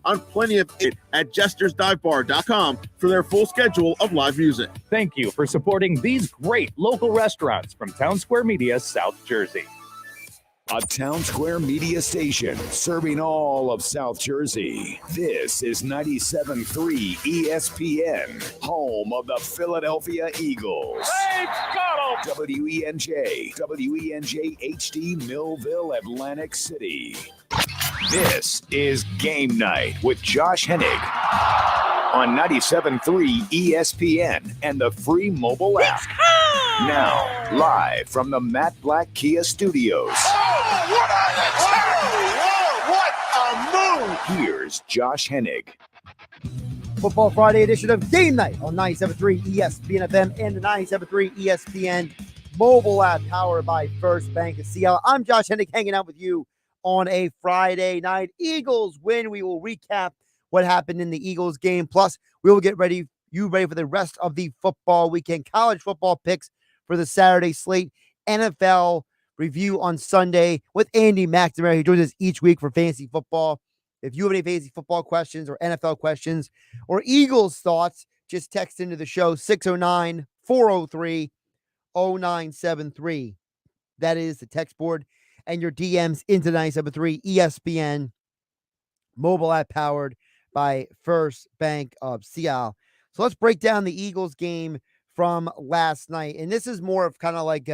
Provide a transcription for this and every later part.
on plenty of it at jestersdivebar.com for their full schedule of live music. Thank you for supporting these great local restaurants from Town Square Media, South Jersey. A Town Square Media station serving all of South Jersey. This is 97.3 ESPN, home of the Philadelphia Eagles. Hey, got 'em! WENJ HD, Millville, Atlantic City. This is Game Night with Josh Hennig on 97.3 ESPN and the free mobile app. Now, live from the Matt Black Kia Studios. What a move! Here's Josh Hennig. Football Friday edition of Game Night on 97.3 ESPN FM and the 97.3 ESPN mobile app powered by First Bank of Seattle. I'm Josh Hennig hanging out with you on a Friday night. Eagles win. We will recap what happened in the Eagles game. Plus, we will get ready for the rest of the football weekend. College football picks for the Saturday slate. NFL review on Sunday with Andy McNamara. He joins us each week for fantasy football. If you have any fantasy football questions or NFL questions or Eagles thoughts, just text into the show 609-403-0973. That is the text board, and your DMs into 97.3 ESPN mobile app powered by First Bank of Seattle. So let's break down the Eagles game from last night. And this is more of kind of like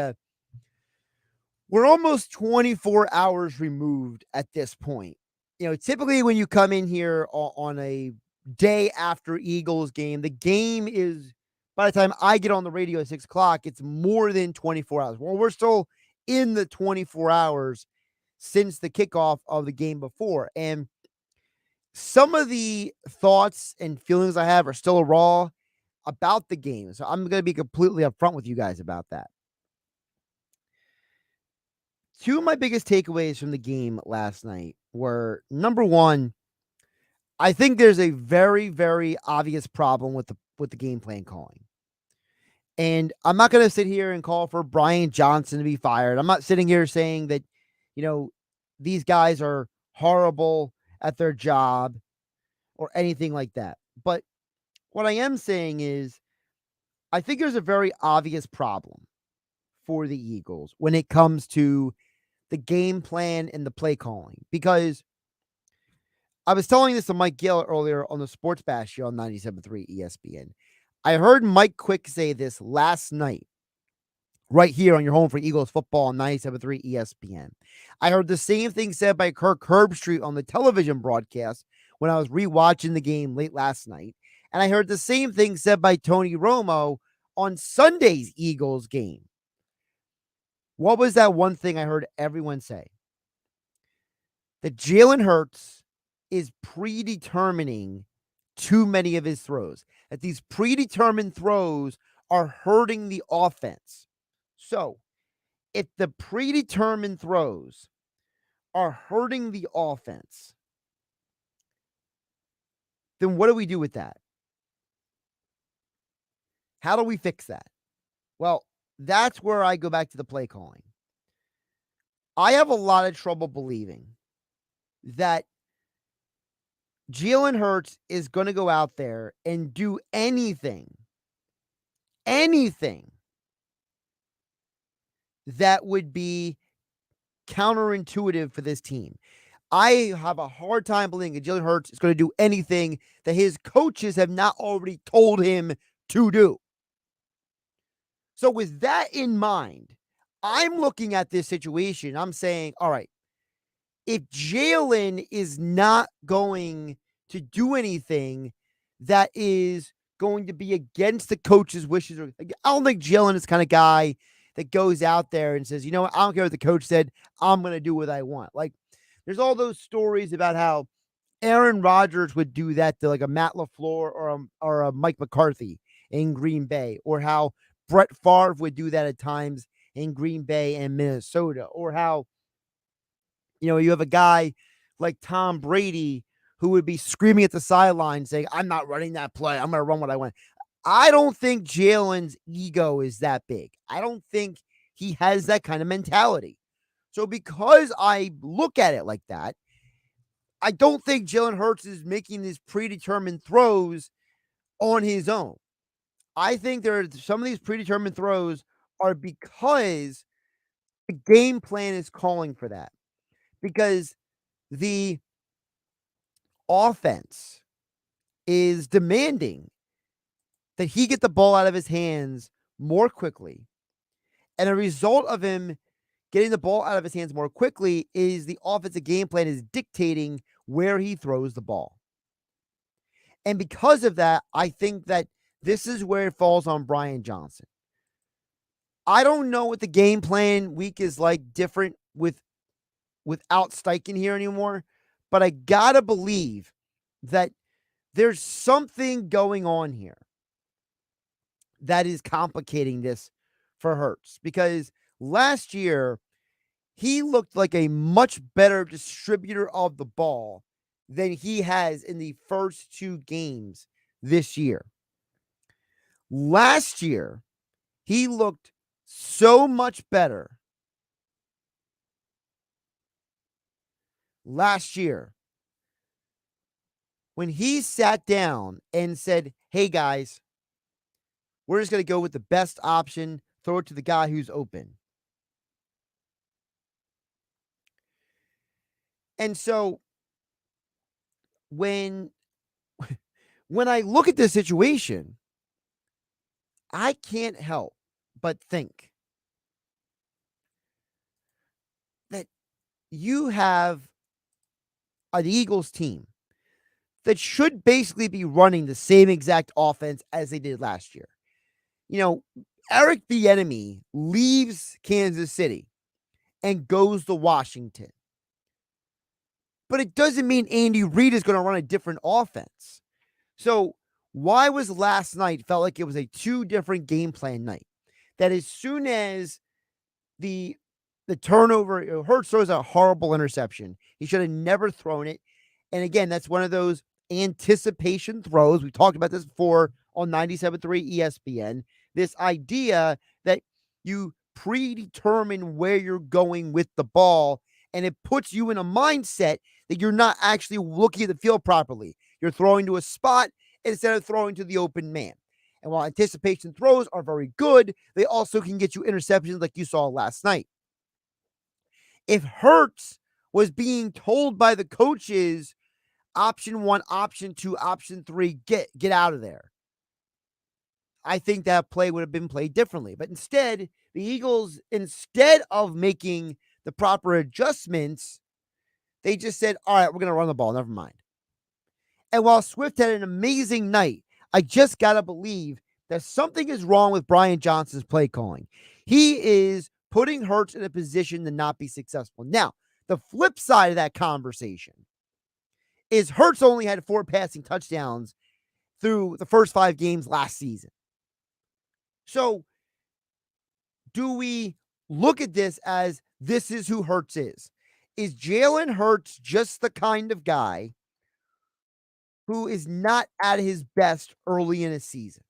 we're almost 24 hours removed at this point. You know, typically when you come in here on a day after Eagles game, the game is, by the time I get on the radio at 6 o'clock, it's more than 24 hours. Well, we're still in the 24 hours since the kickoff of the game before. And some of the thoughts and feelings I have are still raw about the game. So I'm going to be completely upfront with you guys about that. Two of my biggest takeaways from the game last night were, number one, I think there's a very, very obvious problem with the game plan calling. And I'm not going to sit here and call for Brian Johnson to be fired. I'm not sitting here saying that, you know, these guys are horrible at their job or anything like that. But what I am saying is, I think there's a very obvious problem for the Eagles when it comes to the game plan and the play calling. Because I was telling this to Mike Gill earlier on the Sports Bash show on 97.3 ESPN. I heard Mike Quick say this last night, right here on your home for Eagles football on 97.3 ESPN. I heard the same thing said by Kirk Herbstreit on the television broadcast when I was rewatching the game late last night. And I heard the same thing said by Tony Romo on Sunday's Eagles game. What was that one thing I heard everyone say? That Jalen Hurts is predetermining too many of his throws. That these predetermined throws are hurting the offense. So, if the predetermined throws are hurting the offense, then what do we do with that? How do we fix that? Well, that's where I go back to the play calling. I have a lot of trouble believing that Jalen Hurts is going to go out there and do anything that would be counterintuitive for this team. I have a hard time believing that Jalen Hurts is going to do anything that his coaches have not already told him to do. So with that in mind, I'm looking at this situation. I'm saying, all right, if Jalen is not going to do anything that is going to be against the coach's wishes, I don't think Jalen is the kind of guy that goes out there and says, you know what, I don't care what the coach said, I'm going to do what I want. Like, there's all those stories about how Aaron Rodgers would do that to like a Matt LaFleur or a Mike McCarthy in Green Bay, or how Brett Favre would do that at times in Green Bay and Minnesota, or how, you know, you have a guy like Tom Brady who would be screaming at the sideline saying, I'm not running that play, I'm going to run what I want. I don't think Jalen's ego is that big. I don't think he has that kind of mentality. So because I look at it like that, I don't think Jalen Hurts is making these predetermined throws on his own. I think some of these predetermined throws are because the game plan is calling for that. Because the offense is demanding that he get the ball out of his hands more quickly. And a result of him getting the ball out of his hands more quickly is the offensive game plan is dictating where he throws the ball. And because of that, I think that this is where it falls on Brian Johnson. I don't know what the game plan week is like different without Steichen here anymore, but I gotta believe that there's something going on here that is complicating this for Hurts, because last year he looked like a much better distributor of the ball than he has in the first 2 games this year. Last year, he looked so much better. Last year, when he sat down and said, hey guys, we're just going to go with the best option, throw it to the guy who's open. And so when I look at this situation, I can't help but think that you have an Eagles team that should basically be running the same exact offense as they did last year. You know, Eric Bieniemy leaves Kansas City and goes to Washington. But it doesn't mean Andy Reid is going to run a different offense. So why was last night felt like it was a 2 different game plan night? That as soon as the turnover, Hurts throws a horrible interception. He should have never thrown it. And again, that's one of those anticipation throws. We talked about this before on 97.3 ESPN. This idea that you predetermine where you're going with the ball, and it puts you in a mindset that you're not actually looking at the field properly. You're throwing to a spot instead of throwing to the open man. And while anticipation throws are very good, they also can get you interceptions like you saw last night. If Hurts was being told by the coaches, option 1, option 2, option 3, get out of there, I think that play would have been played differently. But instead, the Eagles, instead of making the proper adjustments, they just said, all right, we're going to run the ball. Never mind. And while Swift had an amazing night, I just got to believe that something is wrong with Brian Johnson's play calling. He is putting Hurts in a position to not be successful. Now, the flip side of that conversation is Hurts only had 4 passing touchdowns through the first 5 games last season. So do we look at this as this is who Hurts is? Is Jalen Hurts just the kind of guy who is not at his best early in a season?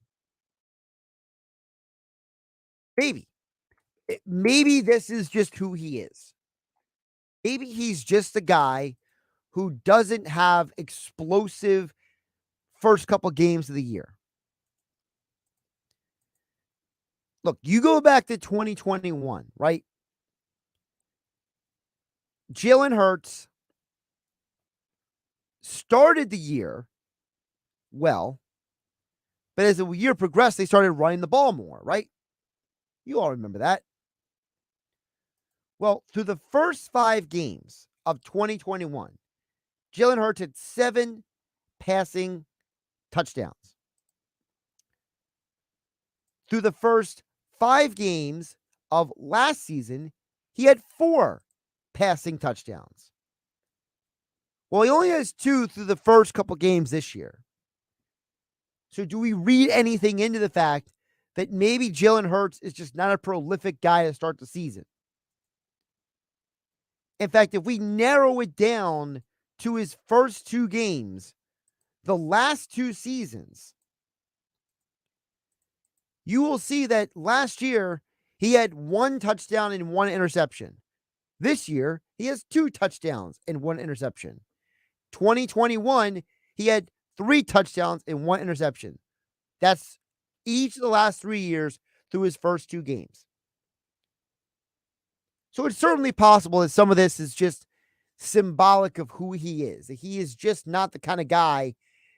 Maybe. Maybe this is just who he is. Maybe he's just a guy who doesn't have explosive first couple games of the year. Look, you go back to 2021, right? Jalen Hurts started the year well, but as the year progressed, they started running the ball more, right? You all remember that. Well, through the first 5 games of 2021, Jalen Hurts had 7 passing touchdowns. Through the first 5 games of last season, he had 4 passing touchdowns. Well, he only has 2 through the first couple games this year. So do we read anything into the fact that maybe Jalen Hurts is just not a prolific guy to start the season? In fact, if we narrow it down to his first 2 games, the last 2 seasons, you will see that last year he had 1 touchdown and 1 interception. This year, he has 2 touchdowns and 1 interception. 2021, he had 3 touchdowns and 1 interception. That's each of the last 3 years through his first 2 games. So it's certainly possible that some of this is just symbolic of who he is. He is just not the kind of guy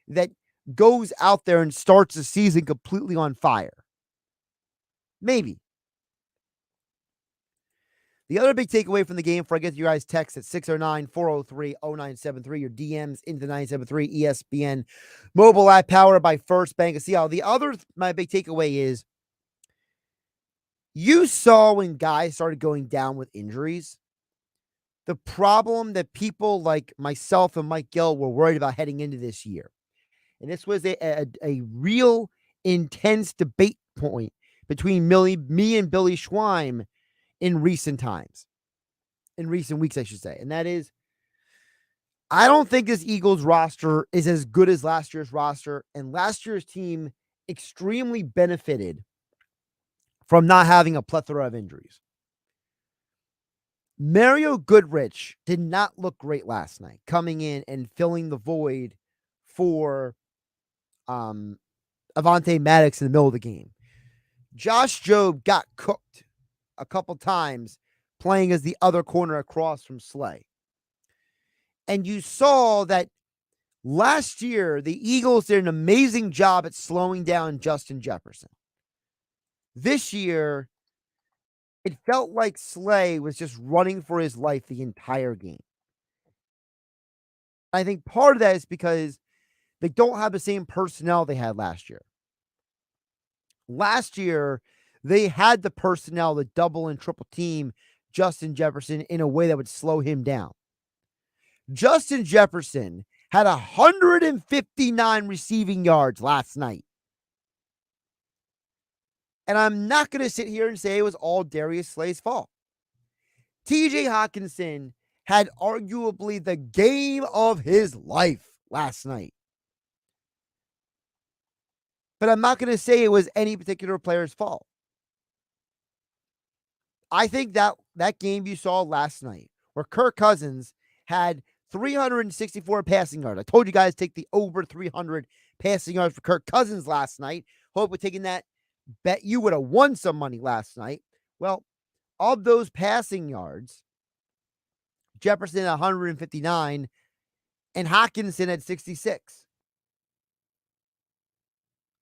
that goes out there and starts the season completely on fire. Maybe. The other big takeaway from the game, before I get to your guys' text at 609-403-0973, your DMs into 973 ESPN mobile app powered by First Bank of Seattle. The other, my big takeaway is, you saw when guys started going down with injuries, the problem that people like myself and Mike Gill were worried about heading into this year. And this was a real intense debate point between me and Billy Schweim in recent times, in recent weeks, I should say. And that is, I don't think this Eagles roster is as good as last year's roster. And last year's team extremely benefited from not having a plethora of injuries. Mario Goodrich did not look great last night, coming in and filling the void for Avonte Maddox in the middle of the game. Josh Jobe got cooked a couple times playing as the other corner across from Slay. And you saw that last year, the Eagles did an amazing job at slowing down Justin Jefferson. This year, it felt like Slay was just running for his life the entire game. I think part of that is because they don't have the same personnel they had last year. Last year, they had the personnel to double and triple team Justin Jefferson in a way that would slow him down. Justin Jefferson had 159 receiving yards last night. And I'm not going to sit here and say it was all Darius Slay's fault. TJ Hawkinson had arguably the game of his life last night. But I'm not going to say it was any particular player's fault. I think that game you saw last night, where Kirk Cousins had 364 passing yards. I told you guys take the over 300 passing yards for Kirk Cousins last night. Hope we're taking that bet. You would have won some money last night. Well, of those passing yards, Jefferson at 159 and Hawkinson at 66.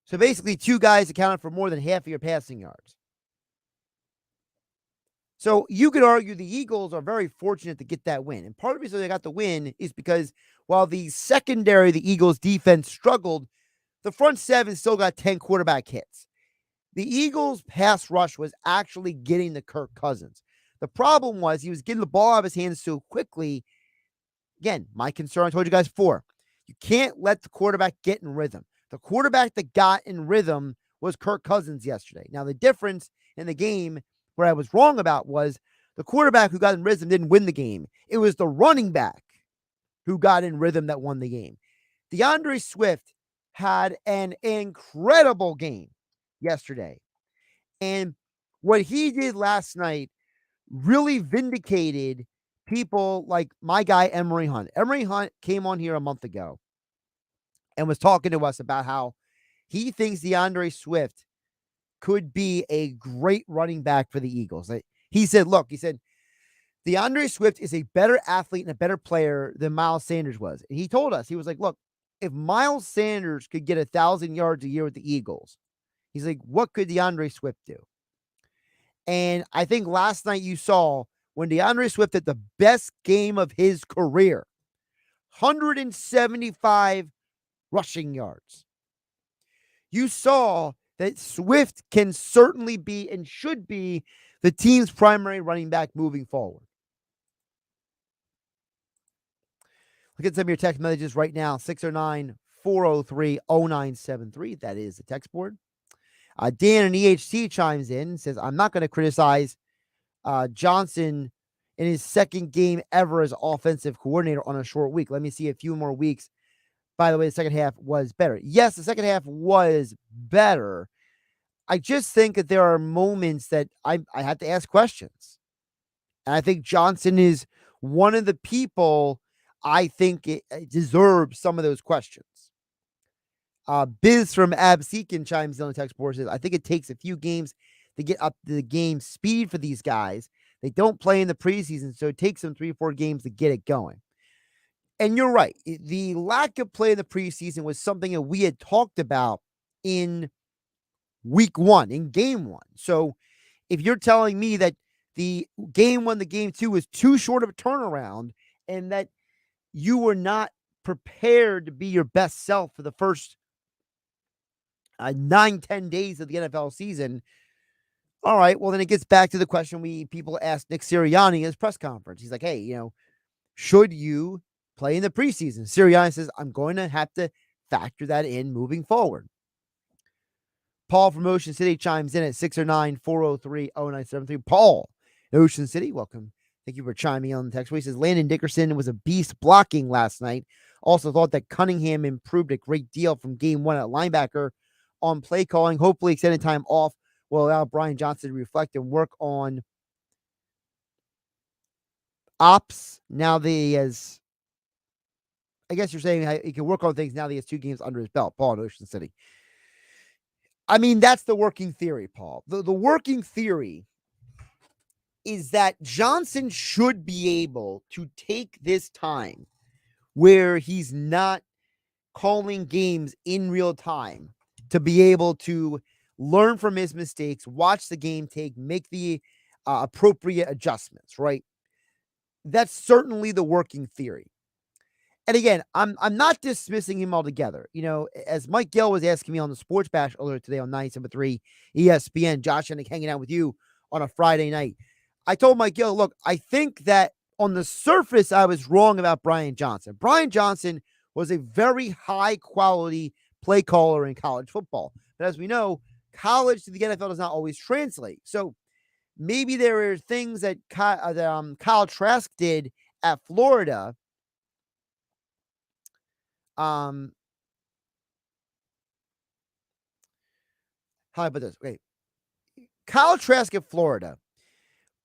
So basically, 2 guys accounted for more than half of your passing yards. So you could argue the Eagles are very fortunate to get that win. And part of the reason they got the win is because while the secondary, the Eagles defense struggled, the front 7 still got 10 quarterback hits. The Eagles pass rush was actually getting to Kirk Cousins. The problem was he was getting the ball out of his hands so quickly. Again, my concern, I told you guys before, you can't let the quarterback get in rhythm. The quarterback that got in rhythm was Kirk Cousins yesterday. Now, the difference in the game where I was wrong about was the quarterback who got in rhythm didn't win the game. It was the running back who got in rhythm that won the game. DeAndre Swift had an incredible game yesterday. And what he did last night really vindicated people like my guy, Emory Hunt. Emory Hunt came on here a month ago and was talking to us about how he thinks DeAndre Swift could be a great running back for the Eagles. He said, DeAndre Swift is a better athlete and a better player than Miles Sanders was. And he told us, he was like, look, if Miles Sanders could get 1,000 yards a year with the Eagles, he's like, what could DeAndre Swift do? And I think last night you saw when DeAndre Swift had the best game of his career, 175 rushing yards. You saw that Swift can certainly be and should be the team's primary running back moving forward. Look at some of your text messages right now. 609-403-0973. That is the text board. Dan in EHC chimes in and says, I'm not going to criticize Johnson in his second game ever as offensive coordinator on a short week. Let me see a few more weeks. By the way, the second half was better. Yes, the second half was better. I just think that there are moments that I have to ask questions. And I think Johnson is one of the people I think it deserves some of those questions. Biz from Abseekin chimes in on the text board, says, I think it takes a few games to get up to the game speed for these guys. They don't play in the preseason, so it takes them 3 or 4 games to get it going. And you're right. The lack of play in the preseason was something that we had talked about in week 1, in game 1. So if you're telling me that the game 1 to game 2 was too short of a turnaround and that you were not prepared to be your best self for the first 9-10 days of the NFL season, all right, well, then it gets back to the question people asked Nick Sirianni in his press conference. He's like, hey, should you play in the preseason? Sirianni says, I'm going to have to factor that in moving forward. Paul from Ocean City chimes in at 609-403-0973. Paul, Ocean City, welcome. Thank you for chiming in on the text. He says, Landon Dickerson was a beast blocking last night. Also thought that Cunningham improved a great deal from game 1 at linebacker on play calling. Hopefully extended time off will allow Brian Johnson to reflect and work on ops now that he has, I guess you're saying he can work on things now that he has 2 games under his belt, Paul in Ocean City. I mean, that's the working theory, Paul. The working theory is that Johnson should be able to take this time where he's not calling games in real time to be able to learn from his mistakes, watch the game tape, make the appropriate adjustments, right? That's certainly the working theory. And again, I'm not dismissing him altogether. As Mike Gill was asking me on the Sports Bash earlier today on 97.3 ESPN, Josh Hennig hanging out with you on a Friday night. I told Mike Gill, look, I think that on the surface, I was wrong about Brian Johnson. Brian Johnson was a very high-quality play caller in college football. But as we know, college to the NFL does not always translate. So maybe there are things that Kyle Trask did at Florida. How about this? Wait. Kyle Trask at Florida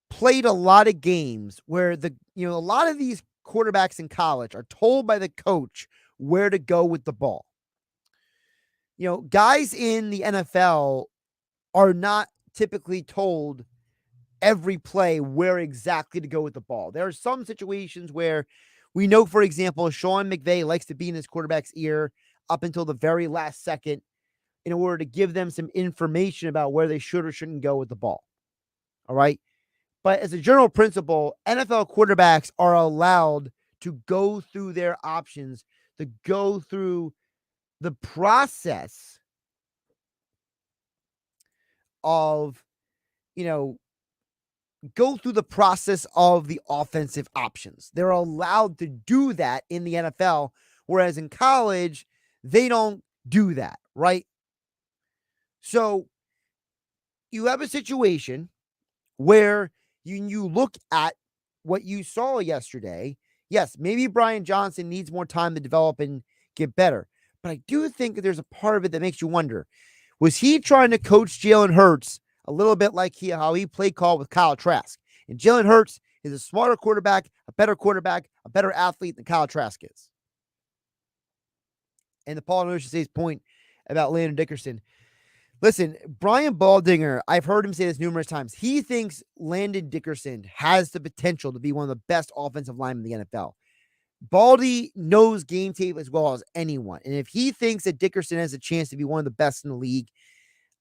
played a lot of games where a lot of these quarterbacks in college are told by the coach where to go with the ball. Guys in the NFL are not typically told every play where exactly to go with the ball. There are some situations where we know, for example, Sean McVay likes to be in his quarterback's ear up until the very last second in order to give them some information about where they should or shouldn't go with the ball. All right. But as a general principle, NFL quarterbacks are allowed to go through their options, to go through the process of, go through the process of the offensive options. They're allowed to do that in the NFL, whereas in college, they don't do that, right? So you have a situation where you look at what you saw yesterday. Yes, maybe Brian Johnson needs more time to develop and get better. But I do think that there's a part of it that makes you wonder, was he trying to coach Jalen Hurts a little bit like how he play call with Kyle Trask? And Jalen Hurts is a smarter quarterback, a better athlete than Kyle Trask is. And the Paul Notion says point about Landon Dickerson. Listen, Brian Baldinger, I've heard him say this numerous times. He thinks Landon Dickerson has the potential to be one of the best offensive linemen in the NFL. Baldy knows game tape as well as anyone. And if he thinks that Dickerson has a chance to be one of the best in the league,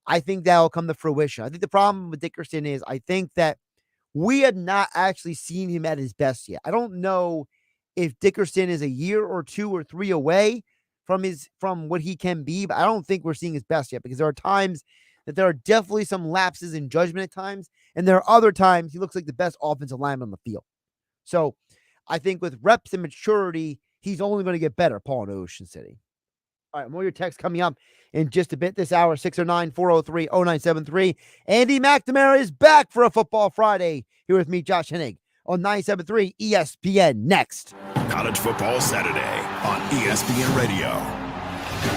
I think that will come to fruition. I think the problem with Dickerson is I think that we have not actually seen him at his best yet. I don't know if Dickerson is a year or 2 or 3 away from what he can be, but I don't think we're seeing his best yet, because there are times that there are definitely some lapses in judgment at times, and there are other times he looks like the best offensive lineman on the field. So I think with reps and maturity, he's only going to get better, Paul in Ocean City. All right, more of your text coming up in just a bit this hour, 609-403-0973. Andy McNamara is back for a Football Friday here with me, Josh Hennig, on 97.3 ESPN. Next. College Football Saturday on ESPN Radio.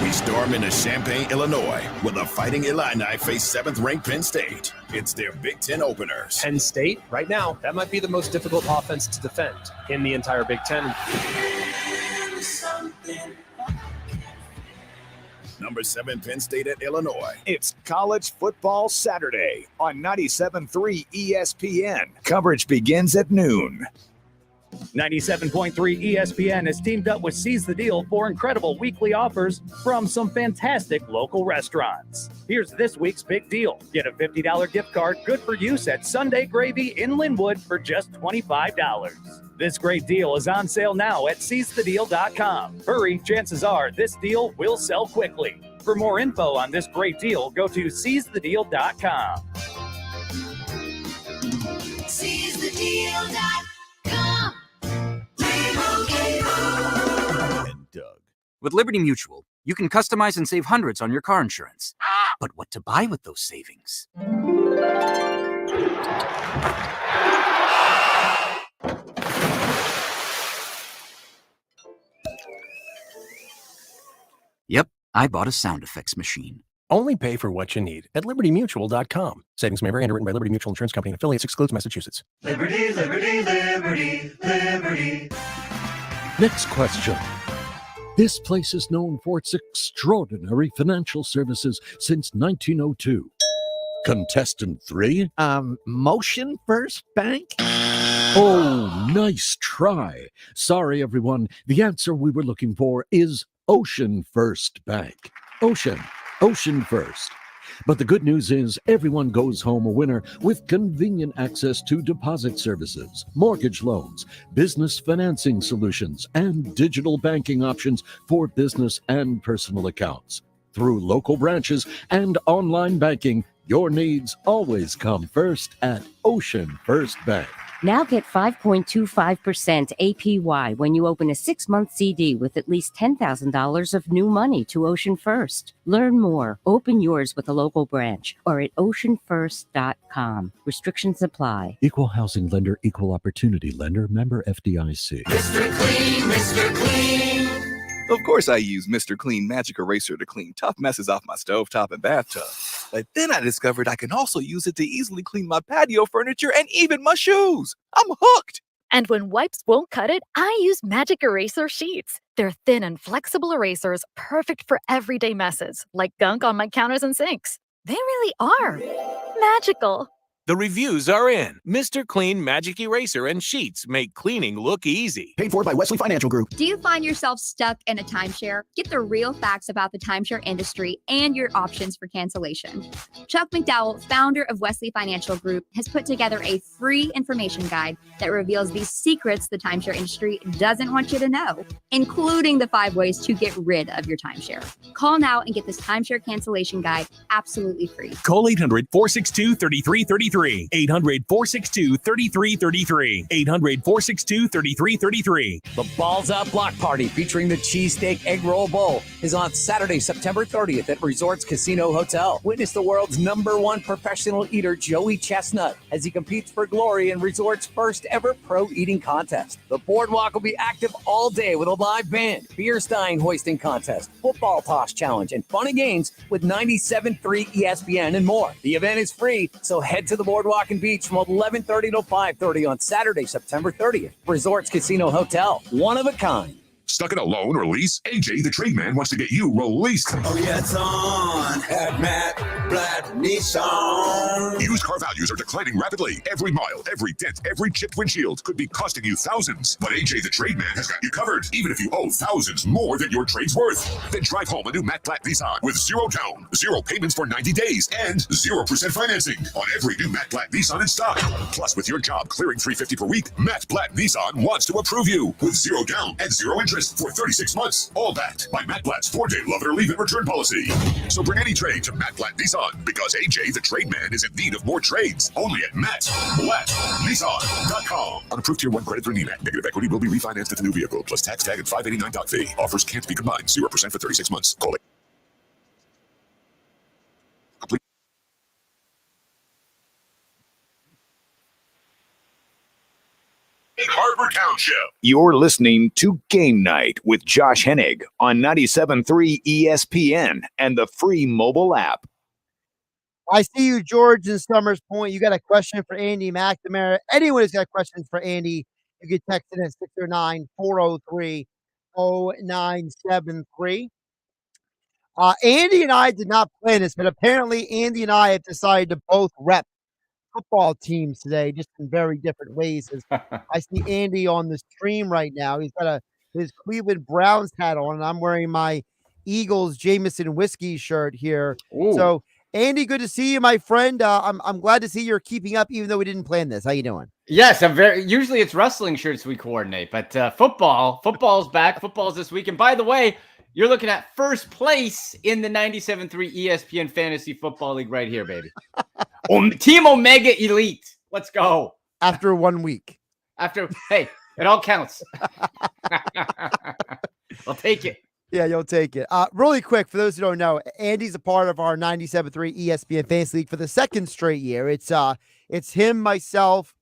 We storm into Champaign, Illinois, where the Fighting Illini face 7th-ranked Penn State. It's their Big Ten openers. Penn State, right now, that might be the most difficult offense to defend in the entire Big Ten. Number 7, Penn State at Illinois. It's College Football Saturday on 97.3 ESPN. Coverage begins at noon. 97.3 ESPN has teamed up with Seize the Deal for incredible weekly offers from some fantastic local restaurants. Here's this week's big deal. Get a $50 gift card good for use at Sunday Gravy in Linwood for just $25. This great deal is on sale now at seizethedeal.com. Hurry, chances are this deal will sell quickly. For more info on this great deal, go to seizethedeal.com. Seizethedeal.com. And Doug. With Liberty Mutual, you can customize and save hundreds on your car insurance. But what to buy with those savings? Yep, I bought a sound effects machine. Only pay for what you need at libertymutual.com. Savings may vary. Underwritten by Liberty Mutual Insurance Company and affiliates. Excludes Massachusetts. Liberty, liberty, liberty, liberty. Next question. This place is known for its extraordinary financial services since 1902. Contestant 3? Motion First Bank? Oh, nice try. Sorry, everyone. The answer we were looking for is Ocean First Bank. Ocean First. But the good news is everyone goes home a winner with convenient access to deposit services, mortgage loans, business financing solutions, and digital banking options for business and personal accounts. Through local branches and online banking, your needs always come first at Ocean First Bank. Now get 5.25% APY when you open a 6-month CD with at least $10,000 of new money to Ocean First. Learn more. Open yours with a local branch or at oceanfirst.com. Restrictions apply. Equal housing lender, equal opportunity lender, member FDIC. Mr. Clean, Mr. Clean. Of course I use Mr. Clean Magic Eraser to clean tough messes off my stovetop and bathtub. But then I discovered I can also use it to easily clean my patio furniture and even my shoes. I'm hooked. And when wipes won't cut it, I use Magic Eraser Sheets. They're thin and flexible erasers, perfect for everyday messes, like gunk on my counters and sinks. They really are magical. The reviews are in. Mr. Clean Magic Eraser and Sheets make cleaning look easy. Paid for by Wesley Financial Group. Do you find yourself stuck in a timeshare? Get the real facts about the timeshare industry and your options for cancellation. Chuck McDowell, founder of Wesley Financial Group, has put together a free information guide that reveals the secrets the timeshare industry doesn't want you to know, including the 5 ways to get rid of your timeshare. Call now and get this timeshare cancellation guide absolutely free. Call 800-462-3333. 800-462-3333. 800-462-3333. The Balls Out Block Party featuring the Cheesesteak Egg Roll Bowl is on Saturday, September 30th at Resorts Casino Hotel. Witness the world's #1 professional eater, Joey Chestnut, as he competes for glory in Resort's first ever pro eating contest. The boardwalk will be active all day with a live band, beer stein hoisting contest, football toss challenge, and fun and games with 97.3 ESPN and more. The event is free, so head to the boardwalk and beach from 11:30 to 5:30 on Saturday, September 30th. Resorts Casino Hotel, one of a kind. Stuck in a loan or lease? AJ, the trade man, wants to get you released. Oh, yeah, it's on at Matt Blatt Nissan. Used car values are declining rapidly. Every mile, every dent, every chipped windshield could be costing you thousands. But AJ, the trade man, has got you covered, even if you owe thousands more than your trade's worth. Then drive home a new Matt Blatt Nissan with 0 down, 0 payments for 90 days, and 0% financing on every new Matt Blatt Nissan in stock. Plus, with your job clearing $350 per week, Matt Blatt Nissan wants to approve you with 0 down and 0 interest for 36 months, all backed by Matt Blatt's 4-day love it or leave it return policy. So bring any trade to Matt Blatt Nissan, because AJ, the trade man, is in need of more trades. Only at MattBlattNissan.com. Unapproved Tier 1 credit through NEMAC. Negative equity will be refinanced at the new vehicle, plus tax tag and $589 doc fee. Offers can't be combined. 0% for 36 months. Call it. Harbor Township. You're listening to Game Night with Josh Hennig on 97.3 ESPN and the free mobile app. I see you, George, in Summers Point. You got a question for Andy McNamara. Anyone who's got questions for Andy, you can text it at 609-403-0967. 0973. Andy and I did not plan this, but apparently Andy and I have decided to both rep football teams today, just in very different ways. As I see Andy on the stream right now, he's got his Cleveland Browns hat on, and I'm wearing my Eagles Jameson whiskey shirt here. Ooh. So, Andy, good to see you, my friend. I'm glad to see you're keeping up, even though we didn't plan this. How you doing? Yes, I'm very. Usually it's wrestling shirts we coordinate, but football's back. Football's this week, and by the way, you're looking at first place in the 97.3 ESPN Fantasy Football League right here, baby. Team Omega Elite. Let's go. After 1 week. Hey, it all counts. I'll take it. Yeah, you'll take it. Really quick, for those who don't know, Andy's a part of our 97.3 ESPN Fantasy League for the second straight year. It's him, myself,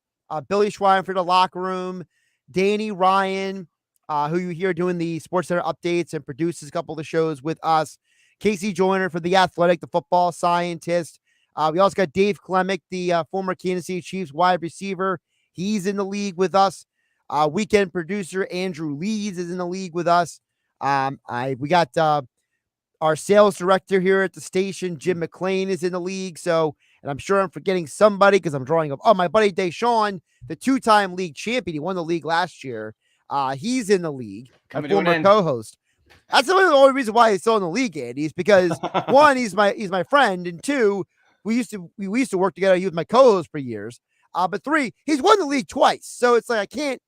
Billy Schwein for the locker room, Danny Ryan, who you hear doing the Sports Center updates and produces a couple of the shows with us, Casey Joyner for The Athletic, the football scientist. We also got Dave Klemick, the former Kansas City Chiefs wide receiver. He's in the league with us. Weekend producer Andrew Leeds is in the league with us. We got our sales director here at the station, Jim McLean, is in the league. So, and I'm sure I'm forgetting somebody because I'm drawing up. Oh, my buddy Deshaun, the two-time league champion. He won the league last year. He's in the league. Coming a former co-host. That's the only reason why he's still in the league, Andy, is because one, he's my friend, and two, we used to work together. He was my co-host for years. But three, he's won the league twice. So it's like I can't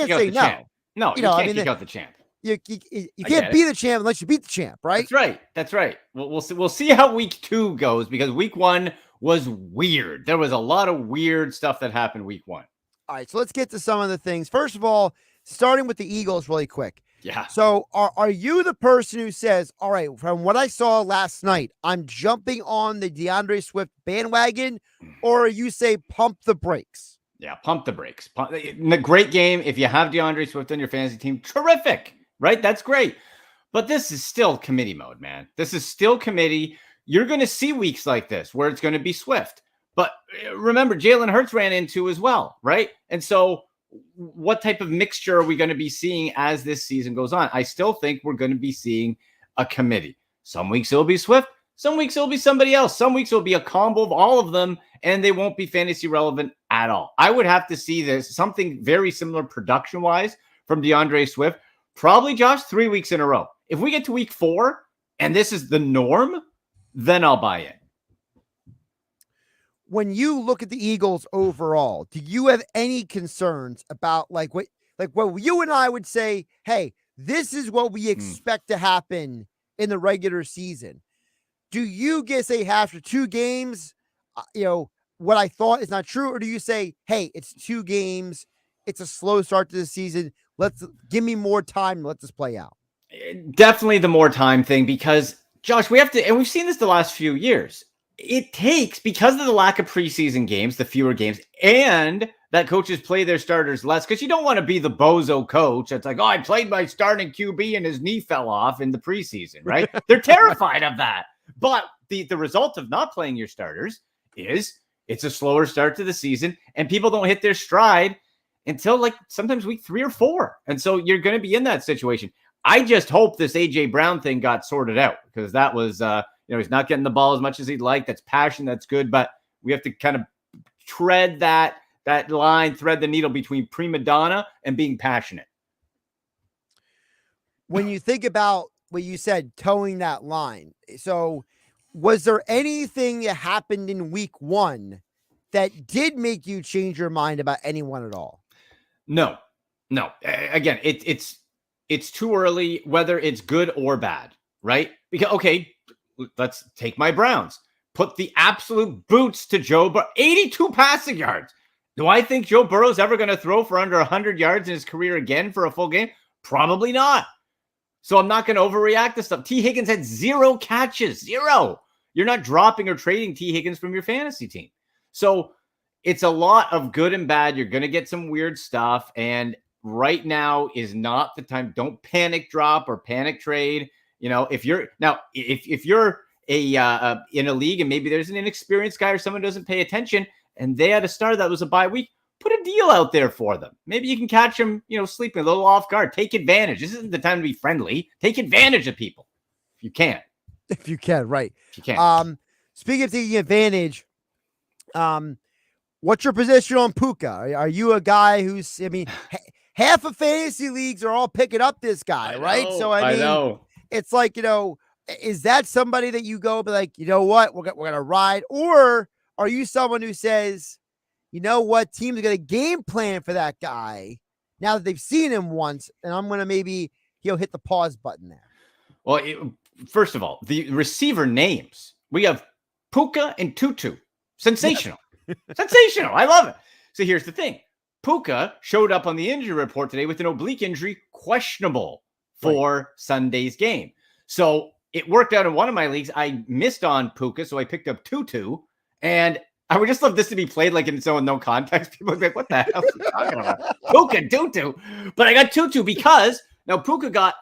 say no. Champ. No, you can't kick out the champ. You can't be the champ unless you beat the champ, right? That's right. We'll see how week 2 goes, because week 1 was weird. There was a lot of weird stuff that happened week 1. All right, so let's get to some of the things. First of all, starting with the Eagles really quick. Yeah. So are you the person who says, all right, from what I saw last night, I'm jumping on the DeAndre Swift bandwagon, or you say pump the brakes? Yeah, pump the brakes. Great game. If you have DeAndre Swift on your fantasy team, terrific, right? That's great. But this is still committee mode, man. This is still committee. You're going to see weeks like this where it's going to be Swift. But remember, Jalen Hurts ran into as well, right? And so what type of mixture are we going to be seeing as this season goes on? I still think we're going to be seeing a committee. Some weeks it'll be Swift. Some weeks it'll be somebody else. Some weeks it'll be a combo of all of them, and they won't be fantasy relevant at all. I would have to see this something very similar production-wise from DeAndre Swift, probably, Josh, 3 weeks in a row. If we get to week 4 and this is the norm, then I'll buy it. When you look at the Eagles overall, do you have any concerns about what you and I would say, hey, this is what we expect to happen in the regular season? Do you say after 2 games, what I thought is not true? Or do you say, hey, it's 2 games, it's a slow start to the season, give me more time, let this play out? Definitely the more time thing, because Josh, we have to, and we've seen this the last few years. It takes, because of the lack of preseason games, the fewer games, and that coaches play their starters less, because you don't want to be the bozo coach that's like, oh, I played my starting QB and his knee fell off in the preseason, right? They're terrified of that. But the result of not playing your starters is it's a slower start to the season, and people don't hit their stride until sometimes week 3 or 4. And so you're going to be in that situation. I just hope this A.J. Brown thing got sorted out, because that was, he's not getting the ball as much as he'd like. That's passion. That's good. But we have to kind of tread that line, thread the needle between prima donna and being passionate. When you think about what you said, towing that line. So was there anything that happened in week 1 that did make you change your mind about anyone at all? No. Again, it's too early, whether it's good or bad, right? Because, okay, let's take my Browns. Put the absolute boots to Joe Burrow. 82 passing yards. Do I think Joe Burrow's ever going to throw for under 100 yards in his career again for a full game? Probably not. So I'm not going to overreact to stuff. T. Higgins had 0 catches. 0. You're not dropping or trading T. Higgins from your fantasy team. So it's a lot of good and bad. You're going to get some weird stuff. And right now is not the time. Don't panic drop or panic trade. If you're in a league and maybe there's an inexperienced guy or someone who doesn't pay attention and they had a star that was a bye week, put a deal out there for them. Maybe you can catch them, sleeping a little off guard. Take advantage. This isn't the time to be friendly. Take advantage of people if you can. If you can, right. If you can. Speaking of taking advantage, what's your position on Puka? Are you a guy who's, half of fantasy leagues are all picking up this guy, right? So, I mean, it's like, is that somebody that you go be like, you know what, we're going to ride? Or are you someone who says, you know what, teams are going to game plan for that guy now that they've seen him once, and I'm going to maybe, hit the pause button there? Well, first of all, the receiver names, we have Puka and Tutu. Sensational. Sensational. I love it. So here's the thing. Puka showed up on the injury report today with an oblique injury, questionable for Sunday's game. So it worked out in one of my leagues. I missed on Puka, so I picked up Tutu. And I would just love this to be played like in its own no context. People would be like, what the hell are you talking about? Puka, Tutu. But I got Tutu because now Puka got,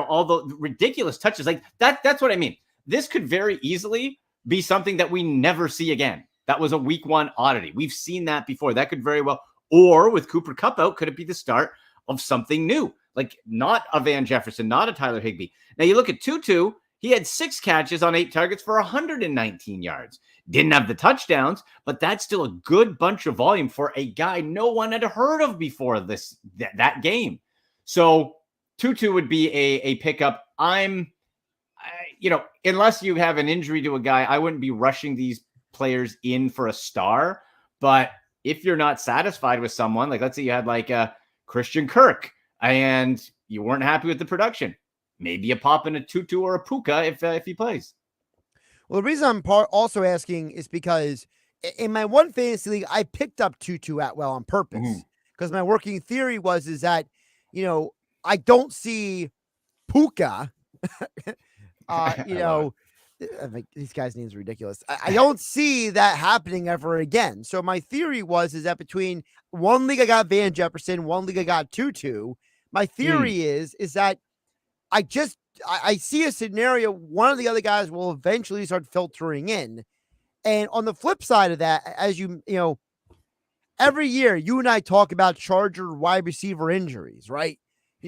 all the ridiculous touches. Like that's what I mean. This could very easily be something that we never see again. That was a week one oddity. We've seen that before. That could very well, or with Cooper Kupp out, could it be the start of something new? Like not a Van Jefferson, not a Tyler Higbee. Now you look at Tutu, he had 6 catches on 8 targets for 119 yards. Didn't have the touchdowns, but that's still a good bunch of volume for a guy no one had heard of before that game. So Tutu would be a pickup. Unless you have an injury to a guy, I wouldn't be rushing these players in for a star. But if you're not satisfied with someone, like let's say you had like a Christian Kirk and you weren't happy with the production, maybe you pop in a Tutu or a Puka if he plays. Well, the reason I'm also asking is because in my one fantasy league, I picked up Tutu Atwell on purpose because my working theory is that, I don't see Puka, these guys' names are ridiculous. I don't see that happening ever again. So my theory is that between one league I got Van Jefferson, one league I got Tutu. My theory is that I see a scenario. One of the other guys will eventually start filtering in. And on the flip side of that, as every year you and I talk about Charger wide receiver injuries, right?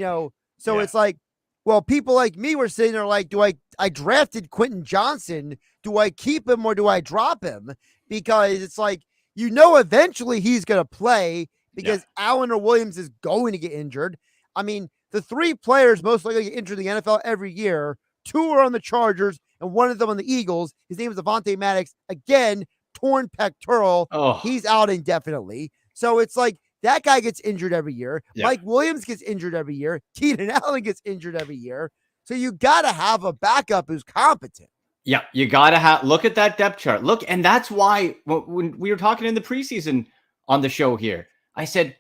It's like, well, people like me were sitting there like, I drafted Quentin Johnson. Do I keep him or do I drop him? Because it's like, eventually he's going to play because Allen or Williams is going to get injured. I mean, the 3 players most likely get injured in the NFL every year. 2 are on the Chargers and 1 of them on the Eagles. His name is Avonte Maddox. Again, torn pectoral. He's out indefinitely. So it's like that guy gets injured every year. Mike Williams gets injured every year. Keenan Allen gets injured every year. So you got to have a backup who's competent. Yeah, you got to look at that depth chart. Look, and that's why when we were talking in the preseason on the show here, I said,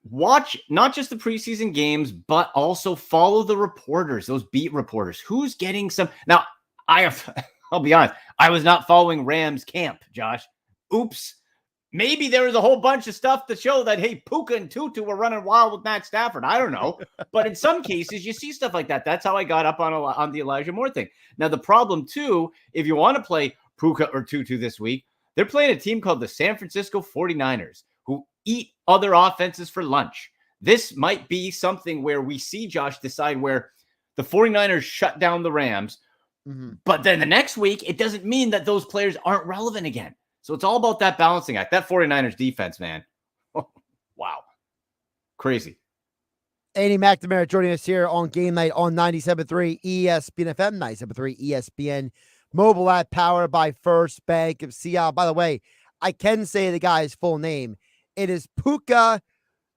watch not just the preseason games, but also follow the reporters, those beat reporters. Who's getting some? Now, I'll be honest, I was not following Rams camp, Josh. Oops. Maybe there was a whole bunch of stuff to show that, hey, Puka and Tutu were running wild with Matt Stafford. I don't know. But in some cases, you see stuff like that. That's how I got up on the Elijah Moore thing. Now, the problem, too, if you want to play Puka or Tutu this week, they're playing a team called the San Francisco 49ers, who eat other offenses for lunch. This might be something where we see Josh decide where the 49ers shut down the Rams, but then the next week, it doesn't mean that those players aren't relevant again. So it's all about that balancing act. That 49ers defense, man. Wow. Crazy. Andy McNamara joining us here on Game Night on 97.3 ESPN FM, 97.3 ESPN mobile app powered by First Bank of Seattle. By the way, I can say the guy's full name. It is Puka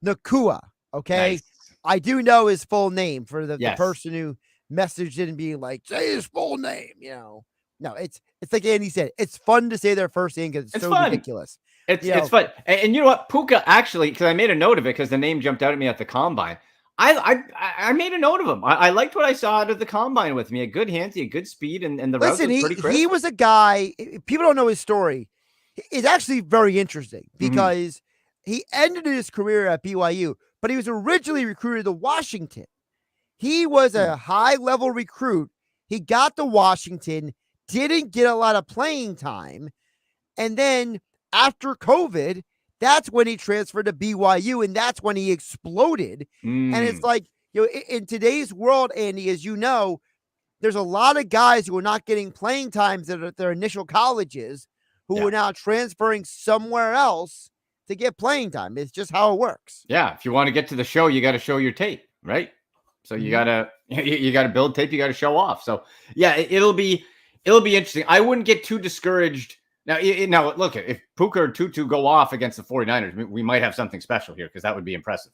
Nacua, okay? Nice. I do know his full name for the person who messaged it and being like, say his full name, No, it's like Andy said. It's fun to say their first name because it's so fun. Ridiculous. It's fun. And you know what? Puka actually, because I made a note of it because the name jumped out at me at the combine. I made a note of him. I liked what I saw out of the combine with me. A good hands, a good speed, and the routes was pretty crisp. He was a guy, people don't know his story. It's actually very interesting because he ended his career at BYU, but he was originally recruited to Washington. He was a high-level recruit. He got to Washington, didn't get a lot of playing time, and then after COVID, That's when he transferred to BYU, and that's when he exploded. And it's like, in today's world, Andy, as you know, there's a lot of guys who are not getting playing times at their initial colleges who are now transferring somewhere else to get playing time. It's just how it works. Yeah. If you want to get to the show, you got to show your tape, right? So you gotta build tape. You got to show off. So yeah, it'll be interesting. I wouldn't get too discouraged. Now, look, if Puka or Tutu go off against the 49ers, we might have something special here because that would be impressive.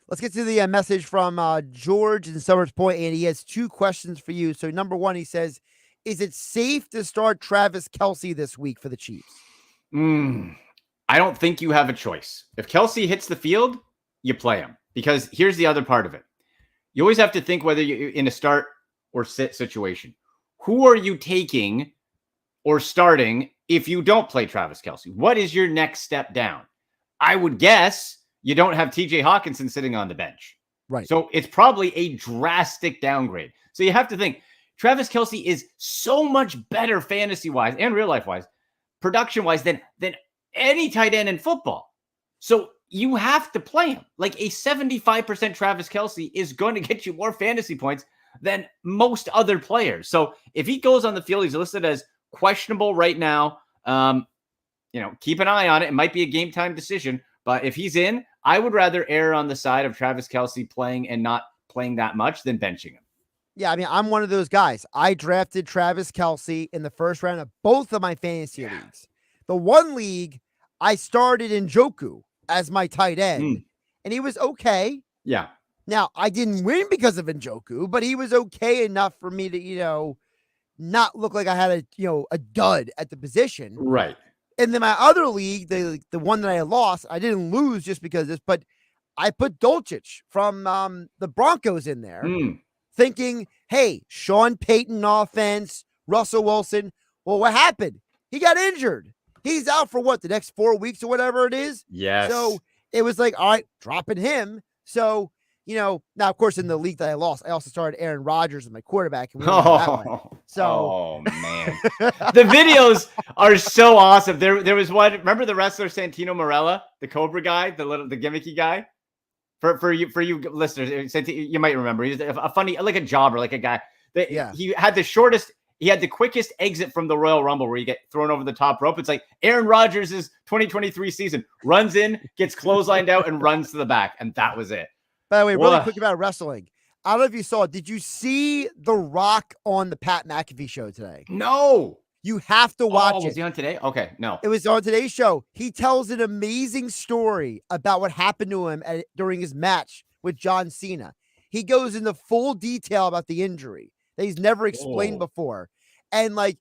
Let's get to the message from George in Summers Point, and he has 2 questions for you. So number 1, he says, is it safe to start Travis Kelce this week for the Chiefs? I don't think you have a choice. If Kelce hits the field, you play him. Because here's the other part of it. You always have to think whether you're in a start or sit situation. Who are you taking or starting if you don't play Travis Kelce? What is your next step down? I would guess you don't have TJ Hawkinson sitting on the bench. Right. So it's probably a drastic downgrade. So you have to think Travis Kelce is so much better fantasy-wise and real life-wise, production-wise than any tight end in football. So you have to play him. Like a 75% Travis Kelce is going to get you more fantasy points than most other players. So if he goes on the field, he's listed as questionable right now. Keep an eye on it. It might be a game time decision, but if he's in, I would rather err on the side of Travis Kelce playing and not playing that much than benching him. Yeah, I mean, I'm one of those guys. I drafted Travis Kelce in the first round of both of my fantasy leagues. The one league, I started Njoku as my tight end, and he was okay. Yeah. Now, I didn't win because of Njoku, but he was okay enough for me to, not look like I had a dud at the position. Right. And then my other league, the one that I lost, I didn't lose just because of this, but I put Dolchich from the Broncos in there, thinking, hey, Sean Payton offense, Russell Wilson. Well, what happened? He got injured. He's out for the next 4 weeks or whatever it is. Yes. So it was like, all right, dropping him. So, now, of course, in the league that I lost, I also started Aaron Rodgers as my quarterback. And we went that way. So, oh man, the videos are so awesome. There was one. Remember the wrestler Santino Marella, the Cobra guy, the gimmicky guy. For you listeners, you might remember. He's a funny, like a jobber, like a guy. He had the shortest. He had the quickest exit from the Royal Rumble where you get thrown over the top rope. It's like Aaron Rodgers' 2023 season. Runs in, gets clotheslined out, and runs to the back. And that was it. By the way, really quick about wrestling. I don't know if you saw it. Did you see The Rock on the Pat McAfee show today? No. You have to watch it. Was he on today? Okay, no. It was on today's show. He tells an amazing story about what happened to him during his match with John Cena. He goes into full detail about the injury that he's never explained before. And I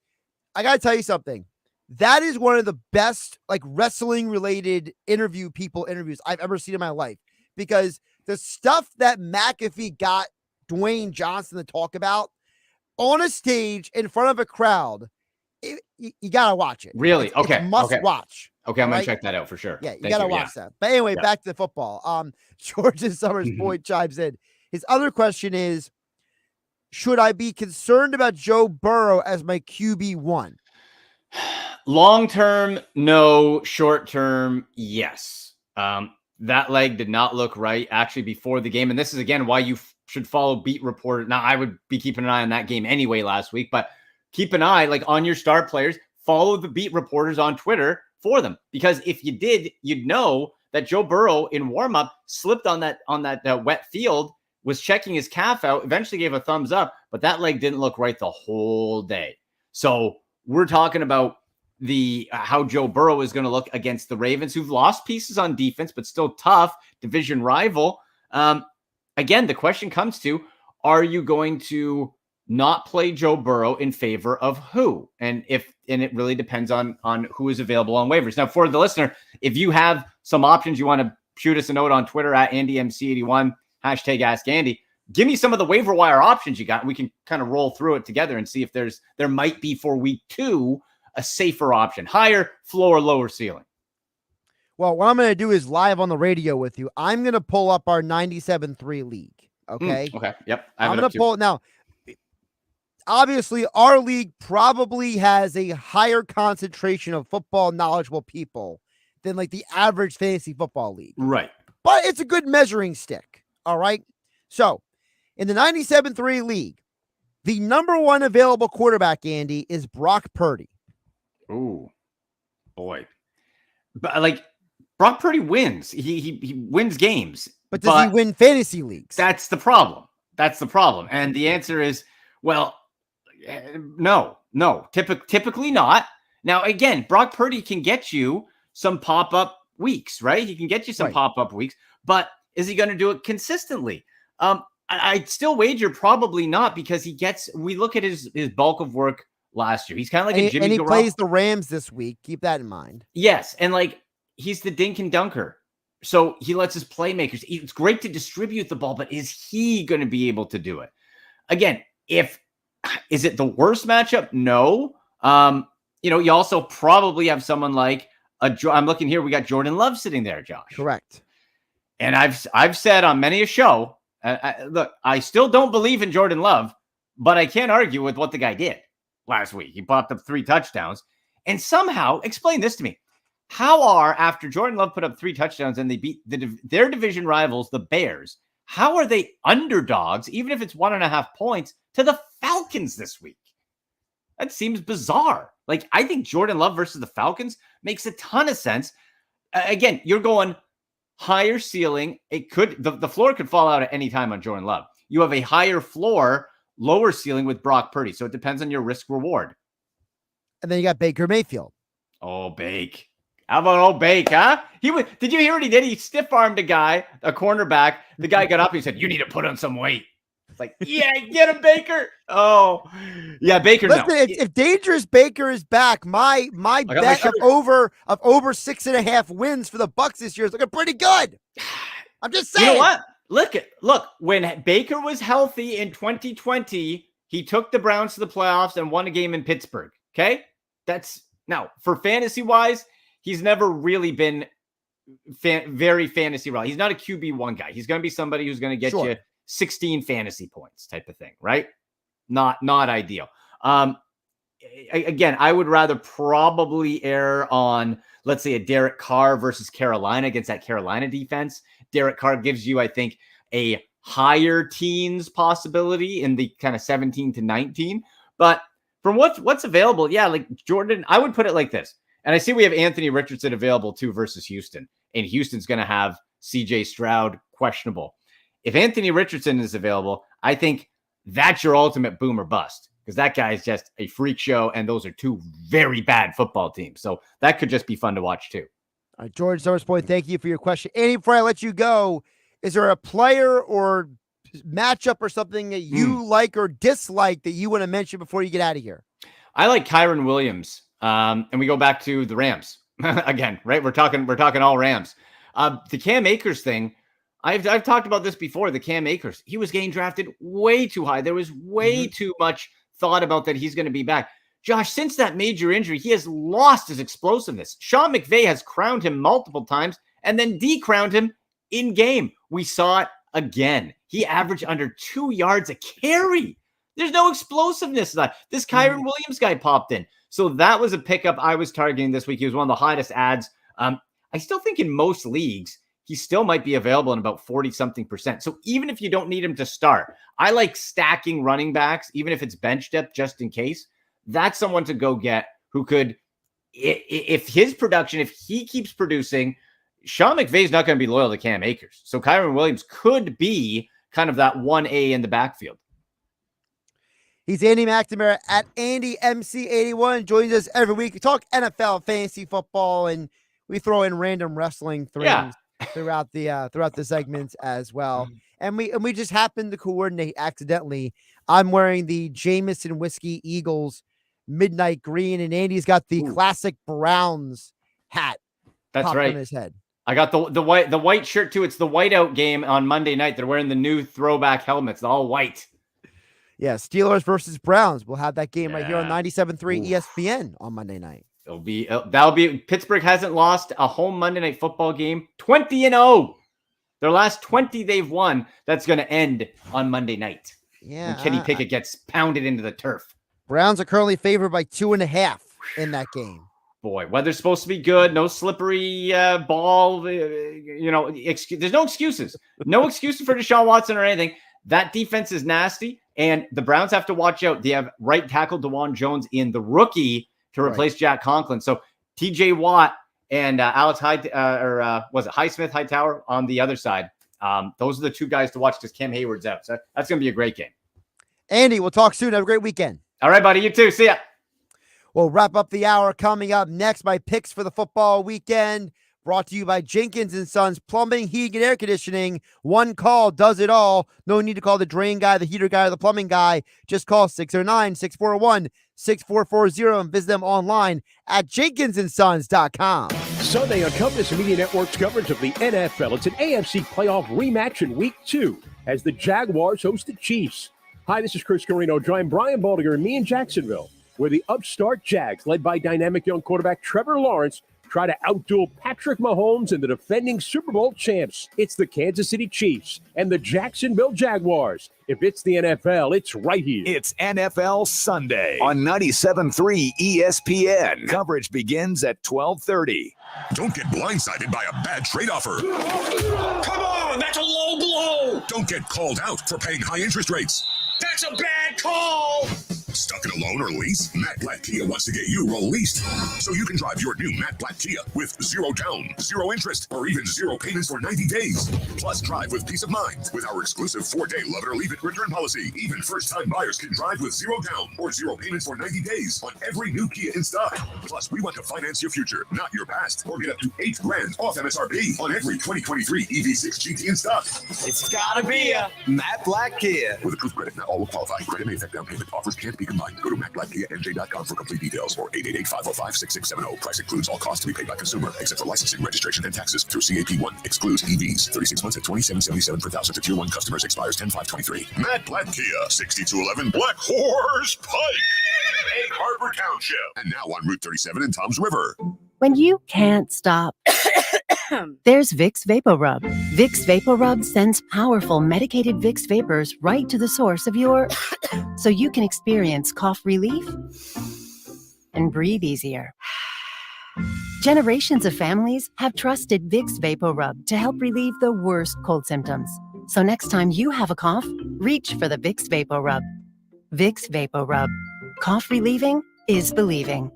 got to tell you something. That is one of the best wrestling related interviews I've ever seen in my life, because the stuff that McAfee got Dwayne Johnson to talk about on a stage in front of a crowd, you got to watch it. Really? It's must watch. Okay, I'm going to check that out for sure. Yeah, you got to watch that. But anyway, back to the football. George and Summers Point chimes in. His other question is, should I be concerned about Joe Burrow as my QB1? Long term, no. Short term, yes. That leg did not look right actually before the game. And this is, again, why you should follow beat reporter. Now, I would be keeping an eye on that game anyway last week, but keep an eye on your star players. Follow the beat reporters on Twitter for them. Because if you did, you'd know that Joe Burrow in warm-up slipped on that wet field, was checking his calf out, eventually gave a thumbs up, but that leg didn't look right the whole day. So we're talking about how Joe Burrow is going to look against the Ravens, who've lost pieces on defense, but still tough division rival. Again, the question comes to, are you going to not play Joe Burrow in favor of who? And it really depends on who is available on waivers. Now, for the listener, if you have some options, you want to shoot us a note on Twitter at AndyMC81, #AskAndy. Give me some of the waiver wire options you got, and we can kind of roll through it together and see if there might be for week 2 a safer option, higher floor, lower ceiling. Well, what I'm going to do is live on the radio with you. I'm going to pull up our 97.3 league. Okay. Okay. Yep. I'm going to pull it now. Obviously, our league probably has a higher concentration of football knowledgeable people than like the average fantasy football league. Right. But it's a good measuring stick. All right. So in the 97-3 league, the number one available quarterback, Andy, is Brock Purdy. Ooh, boy. But like Brock Purdy wins. He wins games. But does he win fantasy leagues? That's the problem. That's the problem. And the answer is, well, no. Typically not. Now, again, Brock Purdy can get you some pop-up weeks, right? He can get you some pop-up weeks, but is he going to do it consistently? I'd still wager probably not, because we look at his bulk of work last year. He's kind of like a Jimmy And he Garoppolo. plays the Rams this week. Keep that in mind. Yes, and like he's the dink and dunker. So he lets his playmakers. It's great to distribute the ball, but is he going to be able to do it? Again, is it the worst matchup? No. You also probably have someone like I'm looking here. We got Jordan Love sitting there, Josh. Correct. And I've said on many a show, look, I still don't believe in Jordan Love, but I can't argue with what the guy did last week. He popped up 3 touchdowns, and somehow, explain this to me. After Jordan Love put up 3 touchdowns and they beat their division rivals, the Bears, how are they underdogs, even if it's 1.5 points, to the Falcons this week? That seems bizarre. Like, I think Jordan Love versus the Falcons makes a ton of sense. Again, you're going higher ceiling. The floor could fall out at any time on Jordan Love. You have a higher floor, lower ceiling with Brock Purdy. So it depends on your risk reward. And then you got Baker Mayfield. Oh, Bake. How about old Bake, huh? Did you hear what he did? He stiff-armed a guy, a cornerback. The guy got up and he said, "You need to put on some weight." It's like, yeah, get him, Baker. Oh, yeah, Baker. Listen, no. if Dangerous Baker is back, my bet of over 6.5 wins for the Bucs this year is looking pretty good. I'm just saying. You know what? Look. When Baker was healthy in 2020, he took the Browns to the playoffs and won a game in Pittsburgh. Okay, now for fantasy wise, he's never really been very fantasy relevant. He's not a QB1 guy. He's going to be somebody who's going to get you 16 fantasy points type of thing, right? Not ideal. Again, I would rather probably err on, let's say, a Derek Carr versus Carolina against that Carolina defense. Derek Carr gives you, I think, a higher teens possibility in the kind of 17 to 19. But from what's available, yeah, like Jordan, I would put it like this. And I see we have Anthony Richardson available too versus Houston. And Houston's going to have CJ Stroud questionable. If Anthony Richardson is available, I think that's your ultimate boom or bust, because that guy is just a freak show, and those are 2 very bad football teams. So that could just be fun to watch too. All right, George Summers Point, thank you for your question. Andy, before I let you go, is there a player or matchup or something that you like or dislike that you want to mention before you get out of here? I like Kyron Williams. And we go back to the Rams again, right? We're talking all Rams. The Cam Akers thing, I've talked about this before. The Cam Akers, he was getting drafted way too high. There was way too much thought about that he's going to be back. Josh, since that major injury, he has lost his explosiveness. Sean McVay has crowned him multiple times and then decrowned him in game. We saw it again. He averaged under 2 yards a carry. There's no explosiveness. This Kyron Williams guy popped in. So that was a pickup I was targeting this week. He was one of the hottest ads. I still think in most leagues, he still might be available in about 40-something%. So even if you don't need him to start, I like stacking running backs, even if it's bench depth, just in case. That's someone to go get who could, if his production, if he keeps producing, Sean McVay's not going to be loyal to Cam Akers. So Kyron Williams could be kind of that 1A in the backfield. He's Andy McNamara at AndyMC81. Joins us every week. We talk NFL, fantasy football, and we throw in random wrestling things throughout the segments as well. And we just happen to coordinate accidentally. I'm wearing the Jameson Whiskey Eagles midnight green, and Andy's got the classic Browns hat. That's right. On his head. I got the white shirt too. It's the whiteout game on Monday night. They're wearing the new throwback helmets, all white. Yeah, Steelers versus Browns. We'll have that game right here on 97.3 ESPN on Monday night. That'll be Pittsburgh hasn't lost a home Monday night football game. 20-0. Their last 20 they've won. That's going to end on Monday night. Yeah. When Kenny Pickett gets pounded into the turf. Browns are currently favored by 2.5 in that game. boy, weather's supposed to be good. No slippery ball. There's no excuses. No excuses for Deshaun Watson or anything. That defense is nasty, and the Browns have to watch out. They have right tackle DeJuan Jones in, the rookie, to replace Jack Conklin. So TJ Watt and Alex Hightower on the other side. Those are the two guys to watch because Cam Hayward's out. So that's going to be a great game. Andy, we'll talk soon. Have a great weekend. All right, buddy. You too. See ya. We'll wrap up the hour. Coming up next, my picks for the football weekend, brought to you by Jenkins & Sons Plumbing, Heating, and Air Conditioning. One call does it all. No need to call the drain guy, the heater guy, or the plumbing guy. Just call 609-641-6440 and visit them online at jenkinsandsons.com. Sunday on Compass Media Network's coverage of the NFL. It's an AFC playoff rematch in Week 2 as the Jaguars host the Chiefs. Hi, this is Chris Carino. Join Brian Baldinger and me in Jacksonville, where the upstart Jags, led by dynamic young quarterback Trevor Lawrence, try to outduel Patrick Mahomes and the defending Super Bowl champs. It's the Kansas City Chiefs and the Jacksonville Jaguars. If it's the NFL, it's right here. It's NFL Sunday on 97.3 ESPN. Coverage begins at 12:30. Don't get blindsided by a bad trade offer. Come on, that's a low blow. Don't get called out for paying high interest rates. That's a bad call. Stuck in a loan or lease? Matt Blatt Kia wants to get you released so you can drive your new Matt Blatt Kia with 0 down, 0 interest, or even 0 payments for 90 days. Plus, drive with peace of mind with our exclusive 4-day love it or leave it return policy. Even first-time buyers can drive with 0 down or 0 payments for 90 days on every new Kia in stock. Plus, we want to finance your future, not your past, or get up to $8,000 off MSRP on every 2023 EV6 GT in stock. It's gotta be a Matt Blatt Kia. With approved credit, not all will qualify. Credit may affect down payment. Offers can't be combined. Go to MattBlattKiaNJ.com for complete details or 888-505-6670. Price includes all costs to be paid by consumer, except for licensing, registration, and taxes through CAP1. Excludes EVs. 36 months at $27.77 per thousand for Tier 1 customers. Expires 10/5/23. Matt Blatt Kia, 6211 Black Horse Pike, Egg Harbor Township, and now on Route 37 in Toms River. When you can't stop, there's Vicks VapoRub. Vicks VapoRub sends powerful medicated Vicks vapors right to the source of your so you can experience cough relief and breathe easier. Generations of families have trusted Vicks VapoRub to help relieve the worst cold symptoms. So next time you have a cough, reach for the Vicks VapoRub. Vicks VapoRub. Cough relieving is believing.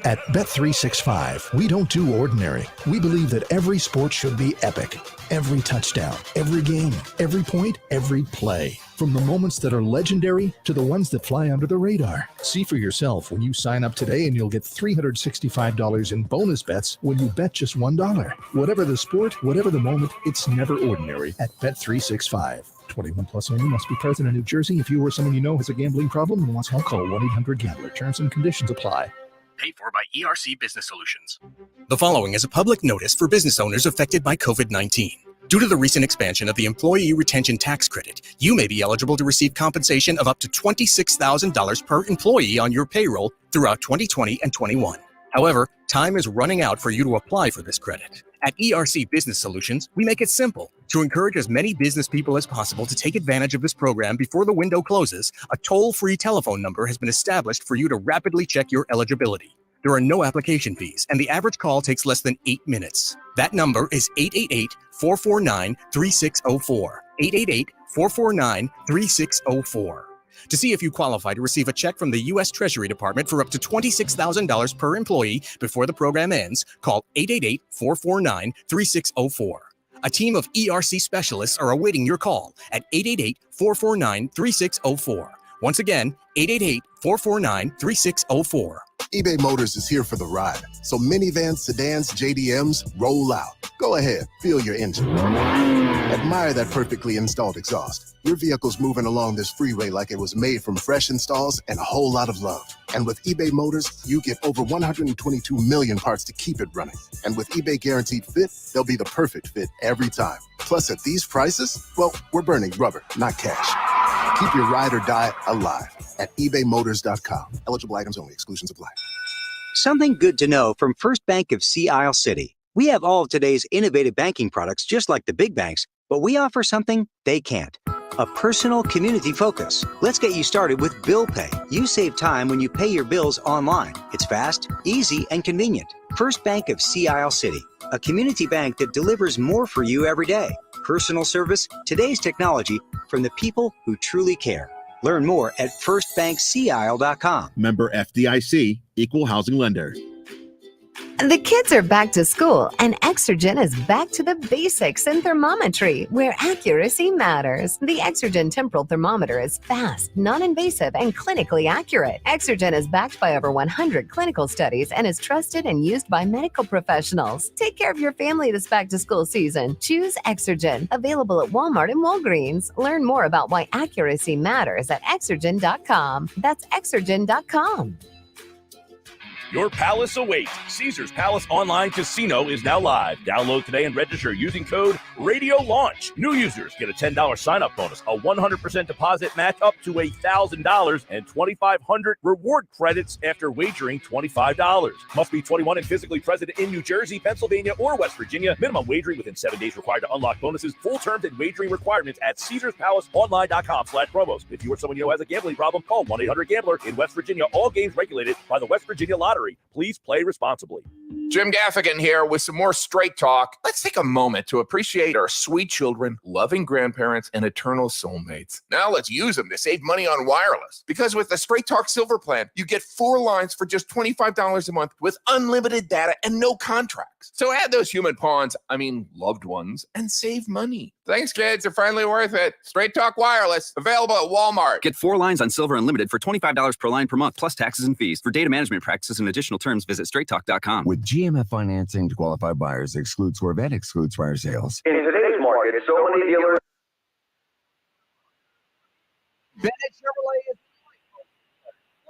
At Bet365, we don't do ordinary. We believe that every sport should be epic. Every touchdown, every game, every point, every play. From the moments that are legendary to the ones that fly under the radar. See for yourself when you sign up today and you'll get $365 in bonus bets when you bet just $1. Whatever the sport, whatever the moment, it's never ordinary at Bet365. 21 plus only, must be present in New Jersey. If you or someone you know has a gambling problem and wants help, call 1-800-GAMBLER. Terms and conditions apply. Paid for by ERC Business Solutions. The following is a public notice for business owners affected by COVID-19. Due to the recent expansion of the Employee Retention Tax Credit, you may be eligible to receive compensation of up to $26,000 per employee on your payroll throughout 2020 and 21. However, time is running out for you to apply for this credit. At ERC Business Solutions, we make it simple. To encourage as many business people as possible to take advantage of this program before the window closes, a toll-free telephone number has been established for you to rapidly check your eligibility. There are no application fees, and the average call takes less than 8 minutes. That number is 888-449-3604. 888-449-3604. To see if you qualify to receive a check from the U.S. Treasury Department for up to $26,000 per employee before the program ends, call 888-449-3604. A team of ERC specialists are awaiting your call at 888-449-3604. Once again, 888-449-3604. eBay Motors is here for the ride. So minivans, sedans, JDMs, roll out. Go ahead, feel your engine. Admire that perfectly installed exhaust. Your vehicle's moving along this freeway like it was made from fresh installs and a whole lot of love. And with eBay Motors, you get over 122 million parts to keep it running. And with eBay Guaranteed Fit, they'll be the perfect fit every time. Plus, at these prices, well, we're burning rubber, not cash. Keep your ride or die alive at ebaymotors.com. Eligible items only. Exclusions apply. Something good to know from First Bank of Sea Isle City. We have all of today's innovative banking products just like the big banks, but we offer something they can't. a personal community focus. Let's get you started with Bill Pay. You save time when you pay your bills online. It's fast, easy, and convenient. First Bank of Sea Isle City, a community bank that delivers more for you every day. Personal service, today's technology, from the people who truly care. Learn more at firstbankseaisle.com. Member FDIC, Equal Housing Lender. The kids are back to school, and Exergen is back to the basics in thermometry, where accuracy matters. The Exergen temporal thermometer is fast, non-invasive, and clinically accurate. Exergen is backed by over 100 clinical studies and is trusted and used by medical professionals. Take care of your family this back-to-school season. Choose Exergen, available at Walmart and Walgreens. Learn more about why accuracy matters at Exergen.com. That's Exergen.com. Your palace awaits. Caesars Palace Online Casino is now live. Download today and register using code RADIOLAUNCH. New users get a $10 sign-up bonus, a 100% deposit match up to $1,000, and 2,500 reward credits after wagering $25. Must be 21 and physically present in New Jersey, Pennsylvania, or West Virginia. Minimum wagering within 7 days required to unlock bonuses. Full terms and wagering requirements at CaesarsPalaceOnline.com/promos. If you or someone you know has a gambling problem, call 1-800-GAMBLER. In West Virginia, all games regulated by the West Virginia Lottery. Please play responsibly. Jim Gaffigan here with some more straight talk. Let's take a moment to appreciate our sweet children, loving grandparents, and eternal soulmates. Now let's use them to save money on wireless. Because with the Straight Talk Silver Plan, you get 4 lines for just $25 a month with unlimited data and no contracts. So add those human pawns, loved ones, and save money. Thanks, kids. They're finally worth it. Straight Talk Wireless, available at Walmart. Get 4 lines on Silver Unlimited for $25 per line per month, plus taxes and fees. For data management practices and additional terms, visit straighttalk.com. With GMF financing to qualified buyers, excludes Corvette, excludes fire sales. In today's market, so many dealers. Bennett Chevrolet is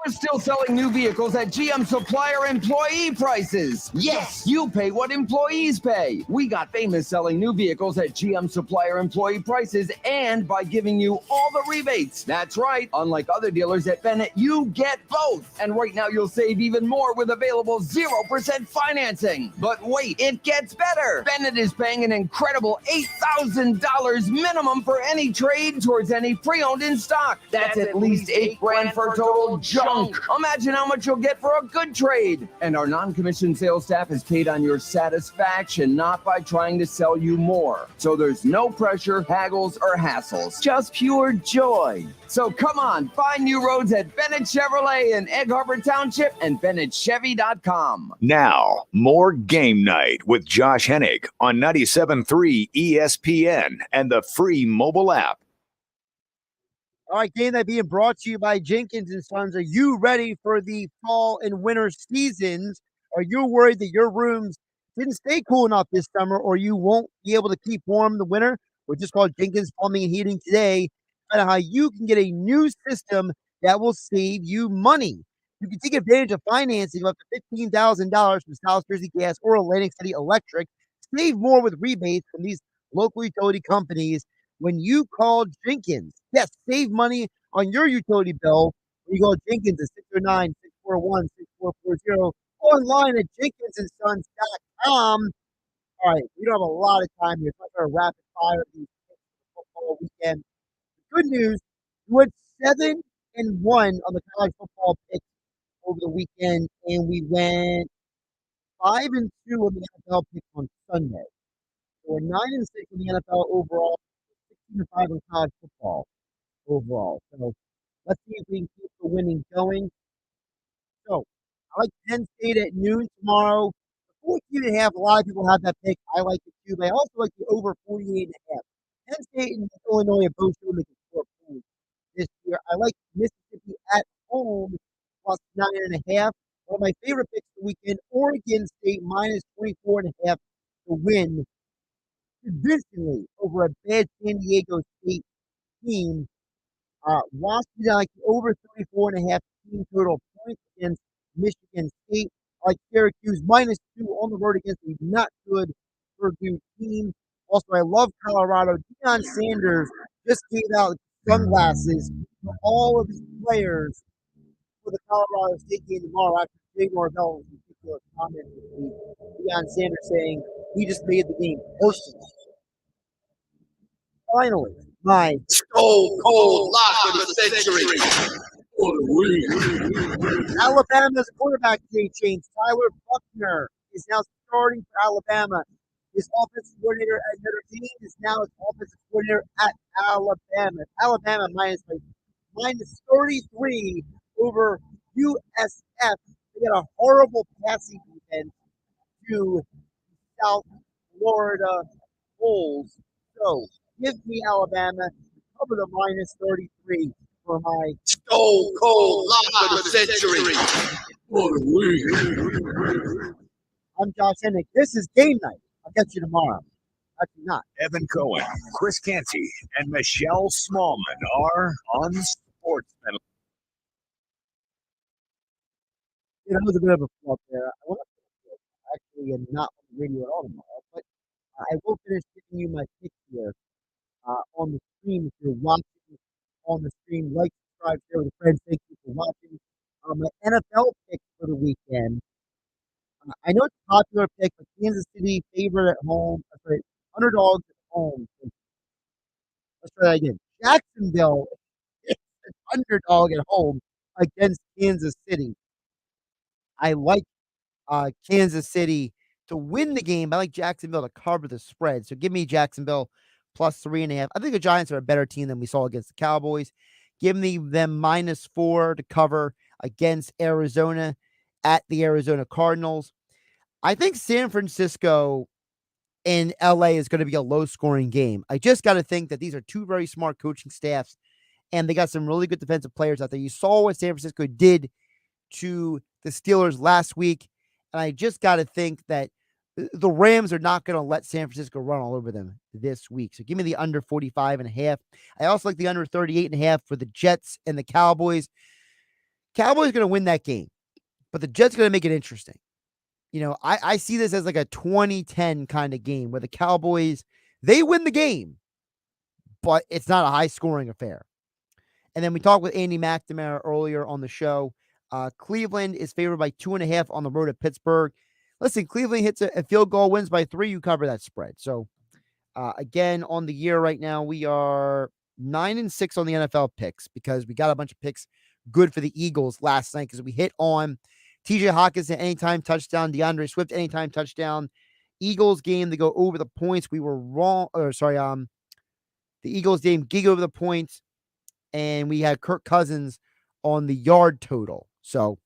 we're still selling new vehicles at GM supplier employee prices. Yes, you pay what employees pay. We got famous selling new vehicles at GM supplier employee prices and by giving you all the rebates. That's right. Unlike other dealers at Bennett, you get both. And right now you'll save even more with available 0% financing. But wait, it gets better. Bennett is paying an incredible $8,000 minimum for any trade towards any pre-owned in stock. That's at least $8,000 for total junk. Imagine how much you'll get for a good trade. And our non-commissioned sales staff is paid on your satisfaction, not by trying to sell you more. So there's no pressure, haggles, or hassles. Just pure joy. So come on, find new roads at Bennett Chevrolet in Egg Harbor Township and BennettChevy.com. Now, more Game Night with Josh Hennig on 97.3 ESPN and the free mobile app. All right, Game Night being brought to you by Jenkins and Sons. Are you ready for the fall and winter seasons? Are you worried that your rooms didn't stay cool enough this summer or you won't be able to keep warm in the winter? We're just called Jenkins Plumbing and Heating today. Find out how you can get a new system that will save you money. You can take advantage of financing of up to $15,000 from South Jersey Gas or Atlantic City Electric. Save more with rebates from these local utility companies when you call Jenkins. Yes, save money on your utility bill when you call Jenkins at 609-641-6440 online at jenkinsandsons.com. All right, we don't have a lot of time here. So I'm going to rapid fire these football weekend. Good news, we went 7-1 on the college football picks over the weekend, and we went 5-2 on the NFL picks on Sunday. So we're 9-6 on the NFL overall, 16-5 on college football overall. So let's see if we can keep the winning going. So I like Penn State at noon tomorrow. 14.5, a lot of people have that pick. I like it too, but I also like the over 48.5. Penn State and Illinois are both going to score points this year. I like Mississippi at home plus 9.5. One of my favorite picks of the weekend, Oregon State minus 24.5 to win convincingly over a bad San Diego State team. Washington, I like the over 34.5 team total points against Michigan State. I like Syracuse minus 2 on the road against a not good Purdue team. Also, I love Colorado. Deion Sanders just gave out sunglasses for all of his players for the Colorado State game tomorrow after Jay Norvell's ridiculous comment this week. Deion Sanders saying he just made the game personal. Finally, my Stone Cold Lock of the Century. Alabama's quarterback change. Tyler Buckner is now starting for Alabama. His offensive coordinator at Notre Dame is now his offensive coordinator at Alabama. Alabama minus 33 over USF. They got a horrible passing defense to South Florida Bulls. So give me Alabama. Cover the minus 33 for my Stone Cold Lock of the Century. I'm Josh Hennig. This is Game Night. I'll get you tomorrow. Actually not. Evan Cohen, Chris Canty, and Michelle Smallman are on SportsCenter. That was a bit of a flop there. I want to actually am not on the radio at all tomorrow, but I will finish giving you my pick here on the stream. If you're watching on the stream, like, subscribe, share with friends. Thank you for watching. My NFL pick for the weekend. I know it's a popular pick, but Kansas City favorite at home. Sorry, underdogs at home. Let's try that again. Jacksonville is an underdog at home against Kansas City. I like Kansas City to win the game. I like Jacksonville to cover the spread. So give me Jacksonville plus 3.5. I think the Giants are a better team than we saw against the Cowboys. Give me them -4 to cover against Arizona at the Arizona Cardinals. I think San Francisco and LA is going to be a low-scoring game. I just got to think that these are two very smart coaching staffs, and they got some really good defensive players out there. You saw what San Francisco did to the Steelers last week, and I just got to think that the Rams are not going to let San Francisco run all over them this week. So give me the under 45.5. I also like the under 38.5 for the Jets and the Cowboys. Cowboys going to win that game, but the Jets going to make it interesting. You know, I see this as like a 2010 kind of game where the Cowboys, they win the game, but it's not a high-scoring affair. And then we talked with Andy McNamara earlier on the show. Cleveland is favored by 2.5 on the road at Pittsburgh. Listen, Cleveland hits a field goal, wins by 3, you cover that spread. So, again, on the year right now, we are 9-6 on the NFL picks because we got a bunch of picks good for the Eagles last night because we hit on TJ Hawkinson anytime touchdown, DeAndre Swift anytime touchdown. Eagles game to go over the points. We were wrong. The Eagles game gig over the points, and we had Kirk Cousins on the yard total. So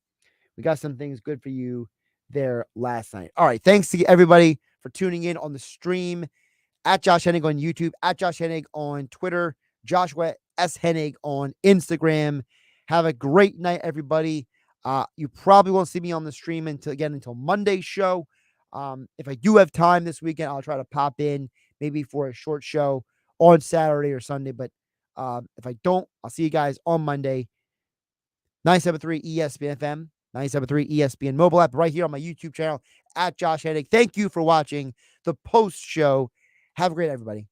we got some things good for you there last night. All right. Thanks to everybody for tuning in on the stream at Josh Hennig on YouTube, at Josh Hennig on Twitter, Joshua S. Hennig on Instagram. Have a great night, everybody. You probably won't see me on the stream until Monday's show. If I do have time this weekend, I'll try to pop in maybe for a short show on Saturday or Sunday. But if I don't, I'll see you guys on Monday. 973 ESPN FM, 973 ESPN mobile app right here on my YouTube channel at Josh Hennig. Thank you for watching the post show. Have a great everybody.